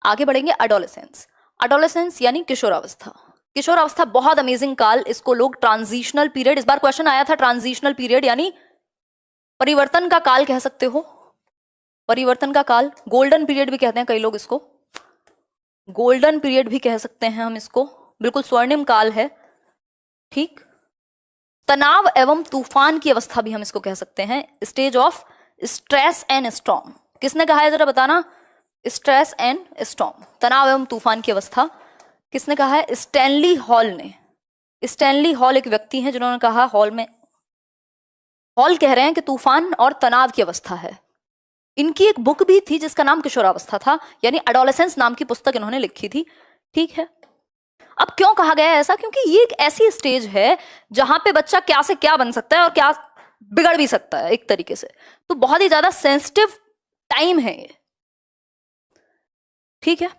आगे बढ़ेंगे adolescence. Adolescence यानी किशोरावस्था। किशोरावस्था बहुत अमेजिंग काल, इसको लोग ट्रांजिशनल पीरियड, इस बार क्वेश्चन आया था ट्रांजिशनल पीरियड यानी परिवर्तन का काल कह सकते हो, परिवर्तन का काल, गोल्डन पीरियड भी कहते हैं कई लोग इसको, गोल्डन पीरियड भी कह सकते हैं हम इसको, बिल्कुल स्वर्णिम काल है। ठीक, तनाव एवं तूफान की अवस्था भी हम इसको कह सकते हैं, stage of stress and storm. किसने कहा है जरा बताना? स्ट्रेस एंड स्टॉर्म, तनाव एवं तूफान की अवस्था किसने कहा है? स्टैनली हॉल ने। स्टैनली हॉल एक व्यक्ति हैं जिन्होंने कहा, हॉल में, हॉल कह रहे हैं कि तूफान और तनाव की अवस्था है। इनकी एक बुक भी थी जिसका नाम किशोरावस्था था, यानी एडोलेसेंस नाम की पुस्तक इन्होंने लिखी थी। ठीक है, अब क्यों कहा गया है ऐसा? क्योंकि ये एक ऐसी स्टेज है जहां पे बच्चा क्या से क्या बन सकता है और क्या बिगड़ भी सकता है एक तरीके से, तो बहुत ही ज्यादा सेंसिटिव टाइम है ये। ठीक है,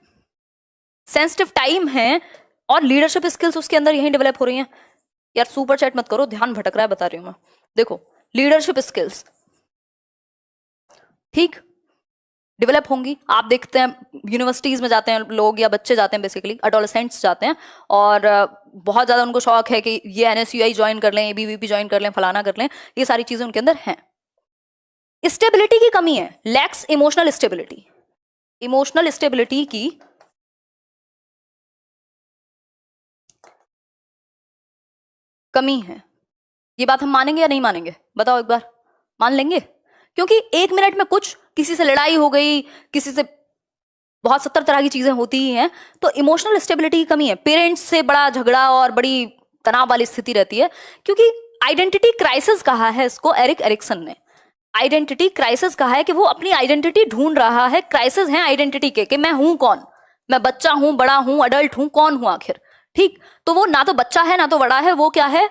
सेंसिटिव टाइम है और लीडरशिप स्किल्स उसके अंदर यही डेवलप हो रही हैं। यार सुपर चैट मत करो, ध्यान भटक रहा है, बता रही हूं मैं। देखो, लीडरशिप स्किल्स ठीक डेवलप होंगी। आप देखते हैं यूनिवर्सिटीज में जाते हैं लोग, या बच्चे जाते हैं, बेसिकली एडोलेसेंट्स जाते हैं, और बहुत ज्यादा उनको शौक है कि ये NSUI ज्वाइन कर लें, ABVP ज्वाइन कर लें, फलाना कर लें, ये सारी चीजें उनके अंदर हैं। स्टेबिलिटी की कमी है, lakhs emotional stability, emotional stability की कमी है। ये बात हम मानेंगे या नहीं मानेंगे? बताओ एक बार, मान लेंगे? क्योंकि 1 मिनट में कुछ, किसी से लड़ाई हो गई, किसी से बहुत 70 तरह की चीजें होती ही हैं, तो इमोशनल स्टेबिलिटी की कमी है। पेरेंट्स से बड़ा झगड़ा और बड़ी तनाव वाली स्थिति रहती है, क्योंकि आइडेंटिटी क्राइसिस कहा है इसको एरिक एरिक्सन ने। आइडेंटिटी क्राइसिस कहा है कि वो अपनी आइडेंटिटी ढूंढ रहा है, क्राइसिस है आइडेंटिटी के, कि मैं हूं कौन, मैं बच्चा हूं, बड़ा हूं, अडल्ट हूं, कौन हूं आखिर। ठीक, तो वो ना तो बच्चा है ना तो बड़ा है, वो क्या है?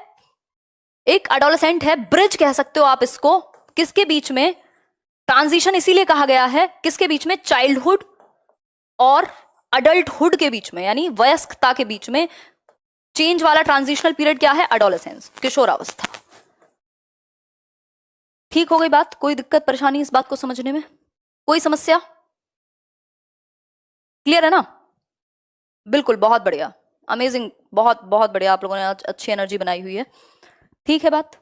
एक एडोलेसेंट है, ब्रिज कह सकते हो आप इसको। किसके बीच में? ट्रांजिशन इसीलिए कहा गया है, किसके बीच में? चाइल्डहुड और अडल्टहुड के बीच में, यानी वयस्कता के बीच में चेंज वाला ट्रांजिशनल पीरियड क्या है? एडोलेसेंस, किशोरावस्था। ठीक हो गई बात? कोई दिक्कत परेशानी इस बात को समझने में? कोई समस्या? क्लियर है ना? बिल्कुल, बहुत बढ़िया, अमेजिंग, बहुत बहुत बढ़िया, आप लोगों ने अच्छी एनर्जी बनाई हुई है। ठीक है, बात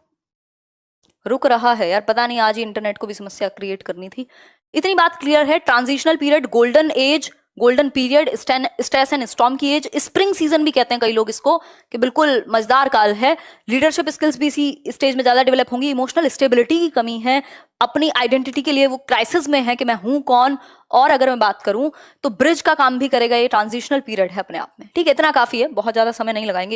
रुक रहा है यार, पता नहीं, आज ही इंटरनेट को भी समस्या क्रिएट करनी थी। इतनी बात क्लियर है, transitional period, golden age, golden period, stress and storm की एज, स्प्रिंग सीजन भी कहते हैं कई लोग इसको, कि बिल्कुल मजेदार काल है। लीडरशिप स्किल्स भी इसी स्टेज में ज्यादा डेवलप होंगी। इमोशनल स्टेबिलिटी की कमी है, अपनी आइडेंटिटी के लिए वो क्राइसिस में है कि मैं हूं कौन। और अगर मैं बात करूं तो ब्रिज का काम भी करेगा, ये ट्रांजिशनल पीरियड है अपने आप में। ठीक है, इतना काफी है, बहुत ज्यादा समय नहीं लगाएंगे।